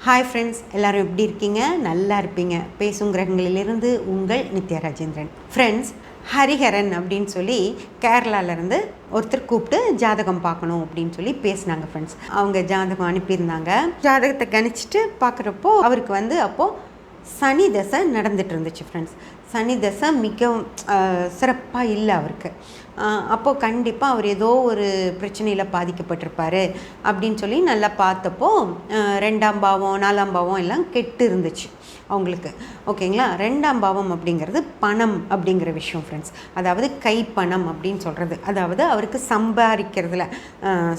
Hi friends, எல்லோரும் எப்படி இருக்கீங்க? நல்லா இருப்பீங்க. பேசும் கிரகங்களிலிருந்து உங்கள் நித்யா ராஜேந்திரன். ஃப்ரெண்ட்ஸ், ஹரிஹரன் அப்படின்னு சொல்லி கேரளாவிலேருந்து ஒருத்தர் கூப்பிட்டு ஜாதகம் பார்க்கணும் அப்படின்னு சொல்லி பேசினாங்க ஃப்ரெண்ட்ஸ். அவங்க ஜாதகம் அனுப்பியிருந்தாங்க. ஜாதகத்தை கணிச்சிட்டு பார்க்குறப்போ அவருக்கு அப்போது சனி தசை நடந்துட்டு இருந்துச்சு ஃப்ரெண்ட்ஸ். சனி தசை மிகவும் சிறப்பாக இல்லை அவருக்கு. அப்போது கண்டிப்பாக அவர் ஏதோ ஒரு பிரச்சனையில் பாதிக்கப்பட்டிருப்பார் அப்படின்னு சொல்லி நல்லா பார்த்தப்போ 2ஆம் பாவம் 4ஆம் பாவம் எல்லாம் கெட்டு இருந்துச்சு அவங்களுக்கு. ஓகேங்களா? 2ஆம் பாவம் அப்படிங்கிறது பணம் அப்படிங்கிற விஷயம் ஃப்ரெண்ட்ஸ். அதாவது கைப்பணம் அப்படின்னு சொல்கிறது. அதாவது அவருக்கு சம்பாதிக்கிறதுல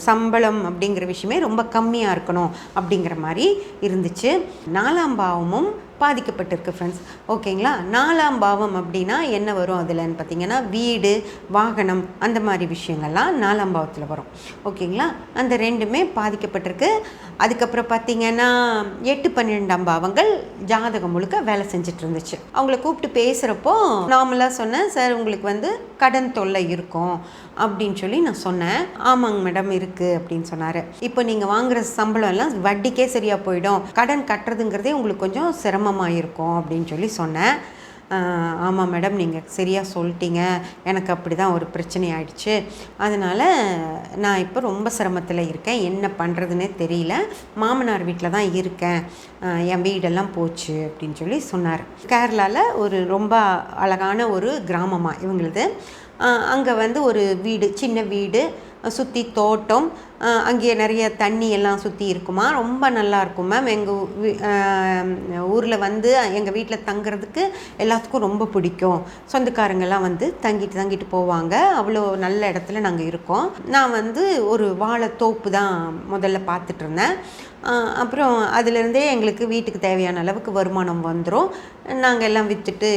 சம்பளம் அப்படிங்கிற விஷயமே ரொம்ப கம்மியாக இருக்கணும் அப்படிங்கிற மாதிரி இருந்துச்சு. 4ஆம் பாவமும் பாதிக்கப்பட்டிருக்கு ஃப்ரெண்ட்ஸ். ஓகேங்களா? 4ஆம் பாவம் அப்படின்னா என்ன வரும் அதுலன்னு பார்த்தீங்கன்னா, வீடு, வாகனம், அந்த மாதிரி விஷயங்கள்லாம் 4ஆம் பாவத்தில் வரும். ஓகேங்களா? அந்த ரெண்டுமே பாதிக்கப்பட்டிருக்கு. அதுக்கப்புறம் பார்த்தீங்கன்னா 8, 12ஆம் பாவங்கள் ஜாதகம் முழுக்க வேலை செஞ்சுட்டு இருந்துச்சு. அவங்கள கூப்பிட்டு பேசுகிறப்போ நார்மலாக சொன்னேன், சார் உங்களுக்கு கடன் தொல்லை இருக்கும் அப்படின்னு சொல்லி நான் சொன்னேன். ஆமாங்க மேடம் இருக்குது அப்படின்னு சொன்னார். இப்போ நீங்கள் வாங்குகிற சம்பளம் எல்லாம் வட்டிக்கே சரியாக போயிடும், கடன் கட்டுறதுங்கிறதே உங்களுக்கு கொஞ்சம் சிரமமாக இருக்கும் அப்படின்னு சொல்லி சொன்னேன். ஆமாம் மேடம், நீங்கள் சரியாக சொல்லிட்டீங்க, எனக்கு அப்படி தான் ஒரு பிரச்சனை ஆயிடுச்சு, அதனால் நான் இப்போ ரொம்ப சிரமத்தில் இருக்கேன், என்ன பண்ணுறதுன்னே தெரியல, மாமனார் வீட்டில் தான் இருக்கேன், என் வீடெல்லாம் போச்சு அப்படின்னு சொல்லி சொன்னார். கேரளாவில் ஒரு ரொம்ப அழகான ஒரு கிராமமாக இவங்களுது. அங்கே ஒரு வீடு, சின்ன வீடு, சுற்றி தோட்டம், அங்கேயே நிறைய தண்ணி எல்லாம் சுற்றி இருக்குமா, ரொம்ப நல்லா இருக்கும் மேம். எங்கள் ஊரில் எங்கள் வீட்டில் தங்குறதுக்கு எல்லாத்துக்கும் ரொம்ப பிடிக்கும். சொந்தக்காரங்கெல்லாம் தங்கிட்டு போவாங்க. அவ்வளோ நல்ல இடத்துல நாங்கள் இருக்கோம். நான் ஒரு வாழைத்தோப்பு தான் முதல்ல பார்த்துட்டு இருந்தேன். அப்புறம் அதிலேருந்தே எங்களுக்கு வீட்டுக்கு தேவையான அளவுக்கு வருமானம் வந்துடும். நாங்கள் எல்லாம் விற்றுட்டு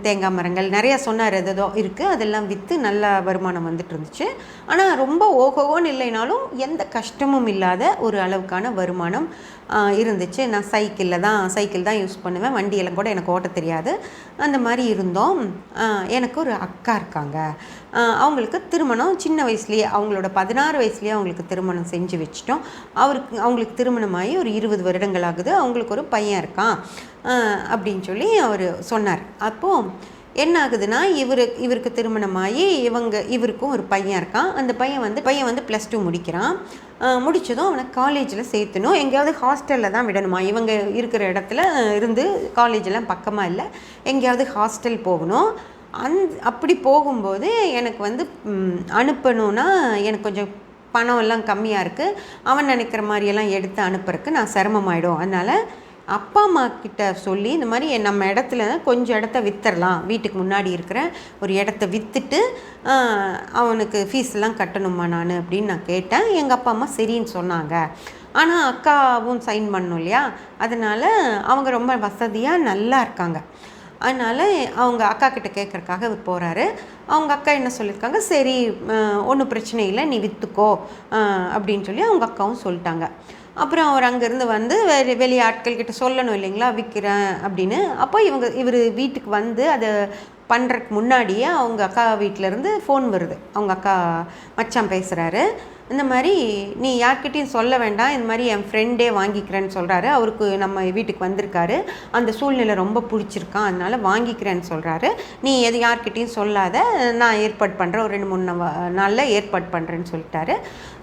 தேங்காய் மரங்கள் நிறையா சொன்னார், எதோ இருக்குது, அதெல்லாம் விற்று நல்ல வருமானம் வந்துட்டு இருந்துச்சு. ஆனால் ரொம்ப ஓகோன்னு இல்லைனாலும் எந்த கஷ்டமும் இல்லாத ஒரு அளவுக்கான வருமானம் இருந்துச்சு. நான் சைக்கிள் தான் யூஸ் பண்ணுவேன், வண்டியெல்லாம் கூட எனக்கு ஓட்ட தெரியாது. அந்த மாதிரி இருந்தோம். எனக்கு ஒரு அக்கா இருக்காங்க. அவங்களுக்கு திருமணம் சின்ன வயசுலேயே, அவங்களோட 16 வயசுலேயே அவங்களுக்கு திருமணம் செஞ்சு வச்சிட்டோம். அவங்களுக்கு திருமணமாகி ஒரு 20 வருடங்கள் ஆகுது. அவங்களுக்கு ஒரு பையன் இருக்கான் அப்படின்னு சொல்லி அவர் சொன்னார். அப்போது என்ன ஆகுதுன்னா, இவருக்கு திருமணமாகி இவருக்கும் ஒரு பையன் இருக்கான். அந்த பையன் +2 முடிக்கிறான். முடித்ததும் அவனை காலேஜில் சேர்த்தணும். எங்கேயாவது ஹாஸ்டலில் தான் விடணுமா. இவங்க இருக்கிற இடத்துல இருந்து காலேஜெல்லாம் பக்கமாக இல்லை, எங்கேயாவது ஹாஸ்டல் போகணும். அப்படி போகும்போது எனக்கு அனுப்பணுன்னா எனக்கு கொஞ்சம் பணம் எல்லாம் கம்மியாக இருக்குது. அவன் நினைக்கிற மாதிரியெல்லாம் எடுத்து அனுப்புறதுக்கு நான் சிரமமாயிடும். அதனால் அப்பா அம்மா கிட்ட சொல்லி இந்த மாதிரி நம்ம இடத்துல கொஞ்சம் இடத்த விற்றுடலாம், வீட்டுக்கு முன்னாடி இருக்கிற ஒரு இடத்த விற்றுட்டு அவனுக்கு ஃபீஸ்லாம் கட்டணுமா நான் அப்படின்னு நான் கேட்டேன். எங்கள் அப்பா அம்மா சரின்னு சொன்னாங்க. ஆனால் அக்காவும் சைன் பண்ணணும் இல்லையா, அதனால் அவங்க ரொம்ப வசதியாக நல்லா இருக்காங்க. அதனால் அவங்க அக்கா கிட்ட கேட்குறக்காக அவர் போகிறாரு. அவங்க அக்கா என்ன சொல்லியிருக்காங்க, சரி ஒன்றும் பிரச்சனை இல்லை, நீ விற்றுக்கோ அப்படின்னு சொல்லி அவங்க அக்காவும் சொல்லிட்டாங்க. அப்புறம் அவர் அங்கேருந்து வெளியே ஆட்கள்கிட்ட சொல்லணும் இல்லைங்களா, விற்கிறேன் அப்படின்னு. அப்போ இவர் வீட்டுக்கு அதை பண்ணுறதுக்கு முன்னாடியே அவங்க அக்கா வீட்டிலேருந்து ஃபோன் வருது. அவங்க அக்கா மச்சான் பேசுகிறாரு, இந்த மாதிரி நீ யார்கிட்டையும் சொல்ல வேண்டாம், இந்த மாதிரி என் ஃப்ரெண்டே வாங்கிக்கிறேன்னு சொல்கிறாரு. அவருக்கு நம்ம வீட்டுக்கு வந்திருக்காரு, அந்த சூழ்நிலை ரொம்ப பிடிச்சிருக்கான், அதனால் வாங்கிக்கிறேன்னு சொல்கிறாரு. நீ யார்கிட்டையும் சொல்லாத, நான் ஏற்பாடு பண்ணுறேன், ஒரு 2-3 நாளில் ஏற்பாடு பண்ணுறேன்னு சொல்லிட்டாரு.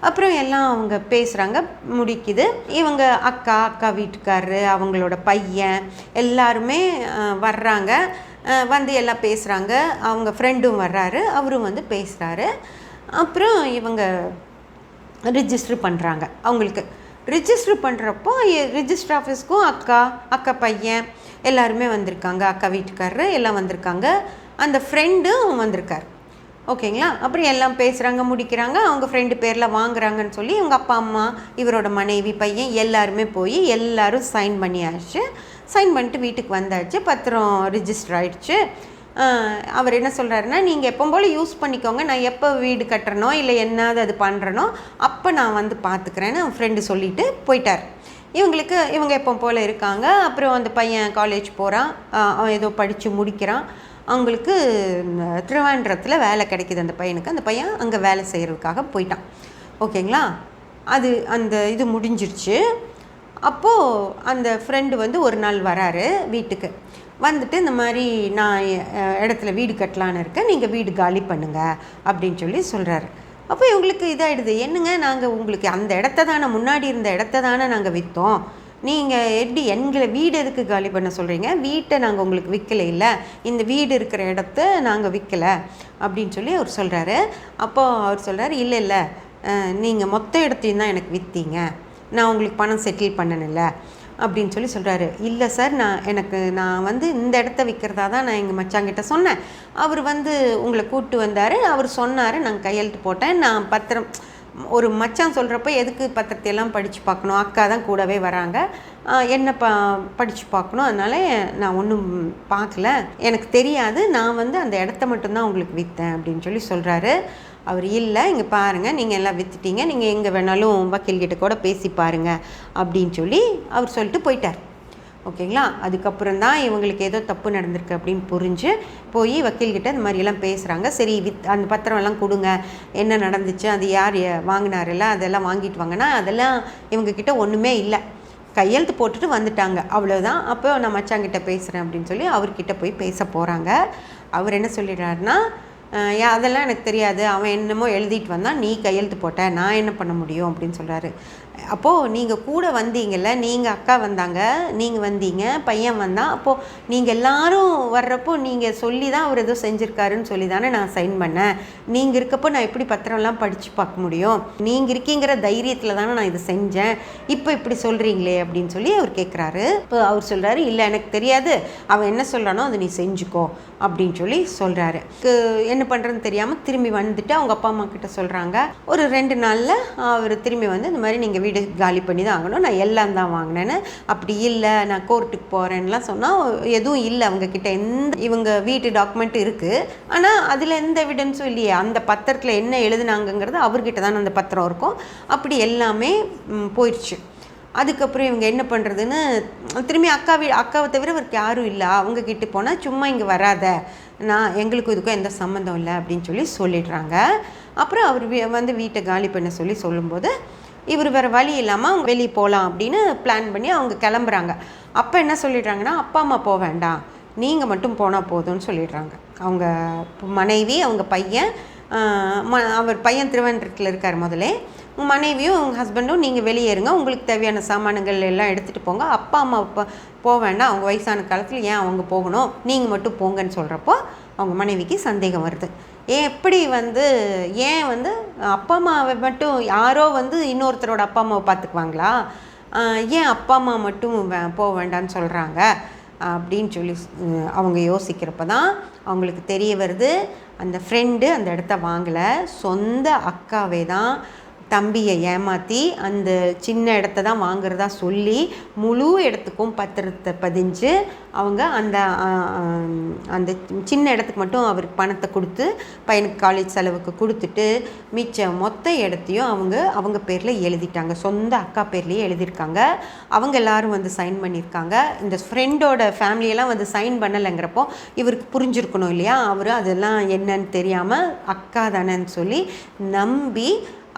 அப்புறம் எல்லாம் அவங்க பேசுகிறாங்க, முடிக்குது. இவங்க அக்கா வீட்டுக்காரரு, அவங்களோட பையன் எல்லாருமே வர்றாங்க. எல்லாம் பேசுகிறாங்க. அவங்க ஃப்ரெண்டும் வர்றாரு, அவரும் பேசுகிறாரு. அப்புறம் இவங்க ரிஜிஸ்டர் பண்ணுறாங்க. அவங்களுக்கு ரிஜிஸ்டர் பண்ணுறப்போ ரிஜிஸ்டர் ஆஃபீஸ்க்கும் அக்கா பையன் எல்லாருமே வந்திருக்காங்க, அக்கா வீட்டுக்காரரு எல்லாம் வந்திருக்காங்க, அந்த ஃப்ரெண்டும் வந்திருக்கார். ஓகேங்களா? அப்புறம் எல்லாம் பேசுகிறாங்க, முடிக்கிறாங்க. அவங்க ஃப்ரெண்டு பேரில் வாங்குறாங்கன்னு சொல்லி இவங்க அப்பா அம்மா, இவரோட மனைவி, பையன் எல்லாருமே போய் எல்லாரும் சைன் பண்ணியாச்சு. சைன் பண்ணிட்டு வீட்டுக்கு வந்தாச்சு. பத்திரம் ரிஜிஸ்டர் ஆகிடுச்சு. அவர் என்ன சொல்கிறாருன்னா, நீங்கள் எப்போ போல் யூஸ் பண்ணிக்கோங்க, நான் எப்போ வீடு கட்டுறனோ இல்லை என்னது அது பண்ணுறனோ அப்போ நான் பார்த்துக்கிறேன்னு அவன் ஃப்ரெண்டு சொல்லிவிட்டு போயிட்டார். இவங்க எப்போ போல் இருக்காங்க. அப்புறம் அந்த பையன் காலேஜ் போகிறான், அவன் ஏதோ படித்து முடிக்கிறான். அவங்களுக்கு திருவாண்டரத்தில் வேலை கிடைக்கிது அந்த பையனுக்கு. அந்த பையன் அங்கே வேலை செய்கிறதுக்காக போயிட்டான். ஓகேங்களா? அந்த இது முடிஞ்சிருச்சு. அப்போது அந்த ஃப்ரெண்டு வந்து ஒரு நாள் வராரு வீட்டுக்கு. வந்துட்டு இந்த மாதிரி நான் இடத்துல வீடு கட்டலான்னு இருக்கேன், நீங்கள் வீடு காலி பண்ணுங்க அப்படின்னு சொல்லி சொல்கிறாரு. அப்போ இவங்களுக்கு இதாகிடுது, என்னங்க நாங்கள் உங்களுக்கு அந்த இடத்த தானே, முன்னாடி இருந்த இடத்த தானே நாங்கள் விற்றோம், நீங்கள் எப்படி எங்களை வீடு எதுக்கு காலி பண்ண சொல்கிறீங்க, வீட்டை நாங்கள் உங்களுக்கு விற்கலை, இல்லை இந்த வீடு இருக்கிற இடத்த நாங்கள் விற்கலை அப்படின்னு சொல்லி அவர் சொல்கிறாரு. அப்போது அவர் சொல்கிறார், இல்லை இல்லை நீங்கள் மொத்த இடத்தையும் தான் எனக்கு விற்றீங்க, நான் உங்களுக்கு பணம் செட்டில் பண்ணணும்ல அப்படின்னு சொல்லி சொல்கிறாரு. இல்லை சார், நான் வந்து இந்த இடத்த விற்கிறதா தான் நான் எங்கள் மச்சாங்கிட்ட சொன்னேன், அவர் வந்து உங்களை கூப்பிட்டு வந்தார், அவர் சொன்னார், நான் கையெழுத்து போட்டேன், நான் பத்திரம் ஒரு மச்சான் சொல்கிறப்ப எதுக்கு பத்திரத்தையெல்லாம் படித்து பார்க்கணும், அக்கா தான் கூடவே வராங்க, என்ன படித்து பார்க்கணும், அதனால் நான் ஒன்றும் பார்க்கல, எனக்கு தெரியாது, நான் வந்து அந்த இடத்த மட்டும்தான் உங்களுக்கு விற்றேன் அப்படின்னு சொல்லி சொல்கிறாரு. அவர் இல்லை, இங்கே பாருங்கள் நீங்கள் எல்லாம் விற்றுட்டீங்க, நீங்கள் எங்கே வேணாலும் வக்கீல்கிட்ட கூட பேசி பாருங்கள் அப்படின்னு சொல்லி அவர் சொல்லிட்டு போயிட்டார். ஓகேங்களா. அதுக்கப்புறம் தான் இவங்களுக்கு ஏதோ தப்பு நடந்திருக்கு அப்படின்னு புரிஞ்சு போய் வக்கீல்கிட்ட இந்த மாதிரியெல்லாம் பேசுகிறாங்க. சரி அந்த பத்திரம் எல்லாம் கொடுங்க, என்ன நடந்துச்சு, அது யார் வாங்கினாரில்ல அதெல்லாம் வாங்கிட்டு வாங்கன்னா அதெல்லாம் இவங்கக்கிட்ட ஒன்றுமே இல்லை, கையெழுத்து போட்டுட்டு வந்துட்டாங்க, அவ்வளோதான். அப்போ நான் மச்சாங்கிட்ட பேசுகிறேன் அப்படின்னு சொல்லி அவர்கிட்ட போய் பேச போகிறாங்க. அவர் என்ன சொல்லிடுறாருன்னா, அதெல்லாம் எனக்கு தெரியாது, அவன் என்னமோ எழுதிட்டு வந்தான், நீ கையெழுத்து போட்ட, நான் என்ன பண்ண முடியும் அப்படின்னு சொல்கிறாரு. அப்போது நீங்கள் கூட வந்தீங்கல்ல, நீங்கள் அக்கா வந்தாங்க, நீங்கள் வந்தீங்க, பையன் வந்தான், அப்போது நீங்கள் எல்லாரும் வர்றப்போ நீங்கள் சொல்லி தான் அவர் ஏதோ செஞ்சுருக்காருன்னு சொல்லி தானே நான் சைன் பண்ணேன், நீங்கள் இருக்கப்போ நான் எப்படி பத்திரம்லாம் படித்து பார்க்க முடியும், நீங்கள் இருக்கீங்கிற தைரியத்தில் தானே நான் இதை செஞ்சேன், இப்போ இப்படி சொல்கிறீங்களே அப்படின்னு சொல்லி அவர் கேட்குறாரு. இப்போ அவர் சொல்கிறாரு, இல்லை எனக்கு தெரியாது, அவன் என்ன சொல்கிறானோ அதை நீ செஞ்சுக்கோ அப்படின்னு சொல்லி சொல்கிறாரு. என்ன பண்ணுறதுன்னு தெரியாமல் திரும்பி வந்துட்டு அவங்க அப்பா அம்மா கிட்ட சொல்கிறாங்க. ஒரு 2 நாளில் அவர் திரும்பி வந்து இந்த மாதிரி நீங்கள் வீடு காலி பண்ணி தான் ஆகணும், நான் எல்லாம் தான் வாங்கினேன்னு, அப்படி இல்லை நான் கோர்ட்டுக்கு போகிறேன்லாம் சொன்னால் எதுவும் இல்லை அவங்கக்கிட்ட, இவங்க வீட்டு டாக்குமெண்ட் இருக்குது, ஆனால் அதில் எந்த எவிடன்ஸும் இல்லையே, அந்த பத்திரத்தில் என்ன எழுதுனாங்கங்கிறது அவர்கிட்ட தான் அந்த பத்திரம் இருக்கும், அப்படி எல்லாமே போயிடுச்சு. அதுக்கப்புறம் இவங்க என்ன பண்ணுறதுன்னு திரும்பி அக்காவை தவிர அவருக்கு யாரும் இல்லை, அவங்கக்கிட்ட போனால் சும்மா இங்கே வராத, எங்களுக்கும் இதுக்கும் எந்த சம்மந்தம் இல்லை அப்படின்னு சொல்லி சொல்லிடுறாங்க. அப்புறம் அவர் வந்து வீட்டை காலி பண்ண சொல்லி சொல்லும்போது இவர் வேறு வழி இல்லாமல் அவங்க வெளியே போகலாம் அப்படின்னு பிளான் பண்ணி அவங்க கிளம்புறாங்க. அப்போ என்ன சொல்லிடுறாங்கன்னா, அப்பா அம்மா போக வேண்டாம், நீங்கள் மட்டும் போனால் போதும்னு சொல்லிடுறாங்க. அவங்க மனைவி, அவங்க பையன், அவர் பையன் திருவனந்தபுரத்தில் இருக்கார் முதலே, மனைவியும் உங்கள் ஹஸ்பண்டும் நீங்கள் வெளியேறுங்க, உங்களுக்கு தேவையான சாமான்கள் எல்லாம் எடுத்துகிட்டு போங்க, அப்பா அம்மா போக வேண்டாம், அவங்க வயசான காலத்தில் ஏன் அவங்க போகணும், நீங்கள் மட்டும் போங்கன்னு சொல்கிறப்போ அவங்க மனைவிக்கு சந்தேகம் வருது. எப்படி ஏன் அப்பா அம்மாவை மட்டும் யாரோ இன்னொருத்தரோட அப்பா அம்மாவை பார்த்துக்குவாங்களா, ஏன் அப்பா அம்மா மட்டும் போக வேண்டான்னு சொல்கிறாங்க அப்படின்னு சொல்லி அவங்க யோசிக்கிறப்ப தான் அவங்களுக்கு தெரிய வருது, அந்த ஃப்ரெண்டு அந்த இடத்த வாங்கலை, சொந்த அக்காவே தான் தம்பியை ஏமாற்றி அந்த சின்ன இடத்த தான் வாங்குறதா சொல்லி முழு இடத்துக்கும் பத்திரத்தை பதிஞ்சு அவங்க அந்த சின்ன இடத்துக்கு மட்டும் அவருக்கு பணத்தை கொடுத்து பையனுக்கு காலேஜ் செலவுக்கு கொடுத்துட்டு மிச்ச மொத்த இடத்தையும் அவங்க பேரில் எழுதிட்டாங்க, சொந்த அக்கா பேர்லேயே எழுதியிருக்காங்க. அவங்க எல்லோரும் சைன் பண்ணியிருக்காங்க. இந்த ஃப்ரெண்டோட ஃபேமிலியெல்லாம் சைன் பண்ணலைங்கிறப்போ இவருக்கு புரிஞ்சிருக்கணும் இல்லையா, அவர் அதெல்லாம் என்னன்னு தெரியாமல் அக்கா தானேன்னு சொல்லி நம்பி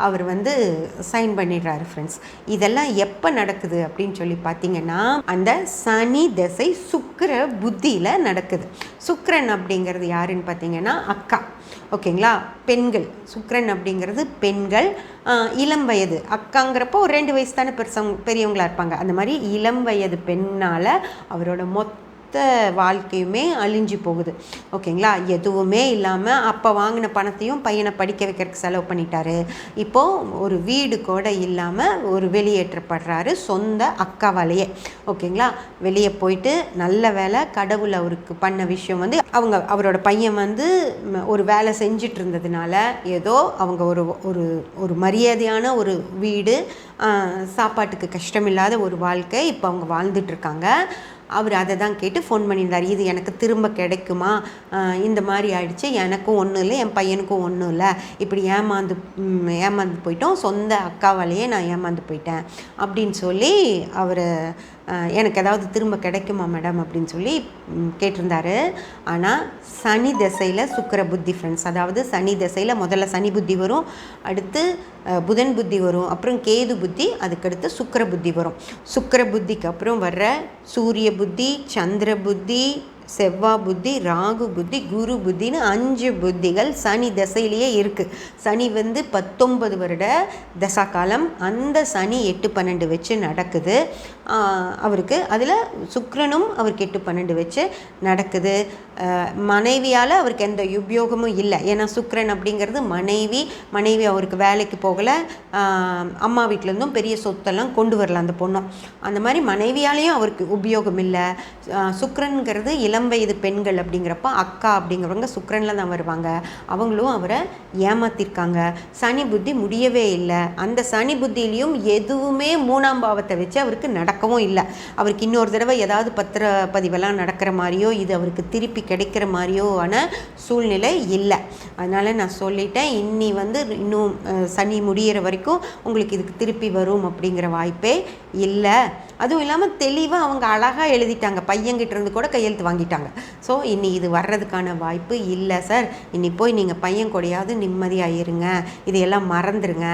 அவர் சைன் பண்ணிடுறாரு. ஃப்ரெண்ட்ஸ், இதெல்லாம் எப்போ நடக்குது அப்படின்னு சொல்லி பார்த்தீங்கன்னா, அந்த சனி திசை சுக்கிர புத்தியில் நடக்குது. சுக்கிரன் அப்படிங்கிறது யாருன்னு பார்த்தீங்கன்னா அக்கா. ஓகேங்களா, பெண்கள். சுக்கிரன் அப்படிங்கிறது பெண்கள், இளம் வயது. அக்காங்கிறப்போ ஒரு 2 வயசு தானே பெரியவங்களாக இருப்பாங்க. அந்த மாதிரி இளம் வயது பெண்ணால் அவரோட மொத்த வாழ்க்கையுமே அழிஞ்சு போகுது. ஓகேங்களா, எதுவுமே இல்லாமல் அப்போ வாங்கின பணத்தையும் பையனை படிக்க வைக்கிறதுக்கு செலவு பண்ணிட்டாரு. இப்போது ஒரு வீடு கூட இல்லாமல் ஒரு வெளியேற்றப்படுறாரு சொந்த அக்காவாலேயே. ஓகேங்களா, வெளியே போயிட்டு நல்ல வேலை கடவுள் அவருக்கு பண்ண விஷயம் அவரோட பையன் ஒரு வேலை செஞ்சிட்டு இருந்ததுனால ஏதோ அவங்க ஒரு மரியாதையான ஒரு வீடு, சாப்பாட்டுக்கு கஷ்டமில்லாத ஒரு வாழ்க்கை இப்போ அவங்க வாழ்ந்துட்டுருக்காங்க. அவர் அதை தான் கேட்டு ஃபோன் பண்ணியிருந்தார், இது எனக்கு திரும்ப கிடைக்குமா, இந்த மாதிரி ஆயிடுச்சு, எனக்கும் ஒன்றும் இல்லை, என் பையனுக்கும் ஒன்றும் இல்லை, இப்படி ஏமாந்து போயிட்டோம், சொந்த அக்காவாலேயே நான் ஏமாந்து போயிட்டேன் அப்படின்னு சொல்லி அவர் எனக்கு ஏதாவது திரும்ப கிடைக்குமா மேடம் அப்படின்னு சொல்லி கேட்டிருந்தாரு. ஆனால் சனி திசையில் சுக்கிர புத்தி ஃப்ரெண்ட்ஸ், அதாவது சனி திசையில் முதல்ல சனி புத்தி வரும், அடுத்து புதன் புத்தி வரும், அப்புறம் கேது புத்தி, அதுக்கடுத்து சுக்கிர புத்தி வரும். சுக்கிர புத்திக்கு அப்புறம் வர்ற சூரிய புத்தி, சந்திர புத்தி, செவ்வாய் புத்தி, ராகு புத்தி, குரு புத்தின்னு 5 புத்திகள் சனி திசையிலேயே இருக்குது. சனி 19 வருட தசா காலம். அந்த சனி 8-12 வச்சு நடக்குது அவருக்கு. அதில் சுக்கிரனும் அவருக்கு 8-12 வச்சு நடக்குது. மனைவியால் அவருக்கு எந்த உபயோகமும் இல்லை. ஏன்னா சுக்கிரன் அப்படிங்கிறது மனைவி அவருக்கு வேலைக்கு போகலை, அம்மா வீட்டிலேருந்தும் பெரிய சொத்தெல்லாம் கொண்டு வரல அந்த பொண்ணும். அந்த மாதிரி மனைவியாலேயும் அவருக்கு உபயோகம் இல்லை. சுக்கிரனுங்கிறது இளம் வயது பெண்கள் அப்படிங்கிறப்ப அக்கா அப்படிங்கிறவங்க சுக்கிரனில் தான் வருவாங்க. அவங்களும் அவரை ஏமாத்திருக்காங்க. சனி புத்தி முடியவே இல்லை. அந்த சனி புத்தியிலையும் எதுவுமே 3ஆம் பாவத்தை வச்சு அவருக்கு நடக்கவும் இல்லை. அவருக்கு இன்னொரு தடவை ஏதாவது பத்திர பதிவெல்லாம் நடக்கிற மாதிரியோ இது அவருக்கு திருப்பி கிடைக்கிற மாதிரியோவான சூழ்நிலை இல்லை. அதனால் நான் சொல்லிட்டேன், இன்னும் சனி முடிகிற வரைக்கும் உங்களுக்கு இதுக்கு திருப்பி வரும் அப்படிங்கிற வாய்ப்பே இல்லை. அதுவும் இல்லாமல் தெளிவாக அவங்க அழகாக எழுதிட்டாங்க, பையன்கிட்ட இருந்து கூட கையெழுத்து வாங்கிட்டாங்க. ஸோ இனி இது வர்றதுக்கான வாய்ப்பு இல்லை சார். இனி போய் நீங்கள் பையன் கூடயாவது நிம்மதியாக இருங்க, இதையெல்லாம் மறந்துடுங்க.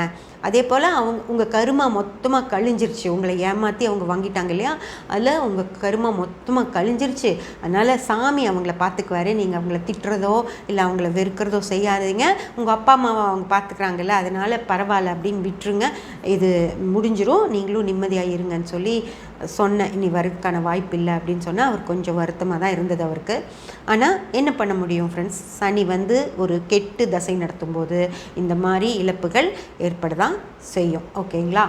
அதே போல் உங்கள் கருமா மொத்தமாக கழிஞ்சிருச்சு. உங்களை ஏமாற்றி அவங்க வாங்கிட்டாங்க இல்லையா, அதில் உங்கள் கருமா மொத்தமாக கழிஞ்சிருச்சு. அதனால் சாமி அவங்கள பார்த்துக்குவாரு. நீங்கள் அவங்கள திட்டுறதோ இல்லை அவங்கள வெறுக்கிறதோ செய்யாதீங்க. உங்கள் அப்பா அம்மாவை அவங்க பார்த்துக்குறாங்கல்ல, அதனால் பரவாயில்ல அப்படின்னு விட்டுருங்க. இது முடிஞ்சிடும், நீங்களும் நிம்மதியாக இருங்கன்னு சொல்லி சொன்னேன். இனி வரதுக்கான வாய்ப்பு இல்லை அப்படின்னு சொன்னால் அவர் கொஞ்சம் வருத்தமாக தான் இருந்தது அவருக்கு. ஆனால் என்ன பண்ண முடியும் ஃப்ரெண்ட்ஸ், சனி ஒரு கெட்டு தசை நடத்தும் போது இந்த மாதிரி இழப்புகள் ஏற்படதான் செய்யும். ஓகேங்களா?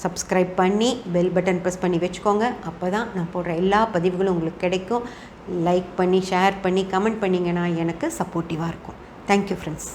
சப்ஸ்கிரைப் பண்ணி பெல் பட்டன் ப்ரெஸ் பண்ணி வச்சுக்கோங்க. அப்போ தான் நான் போடுற எல்லா பதிவுகளும் உங்களுக்கு கிடைக்கும். லைக் பண்ணி ஷேர் பண்ணி கமெண்ட் பண்ணிங்கன்னா எனக்கு சப்போர்ட்டிவாக இருக்கும். Thank you friends.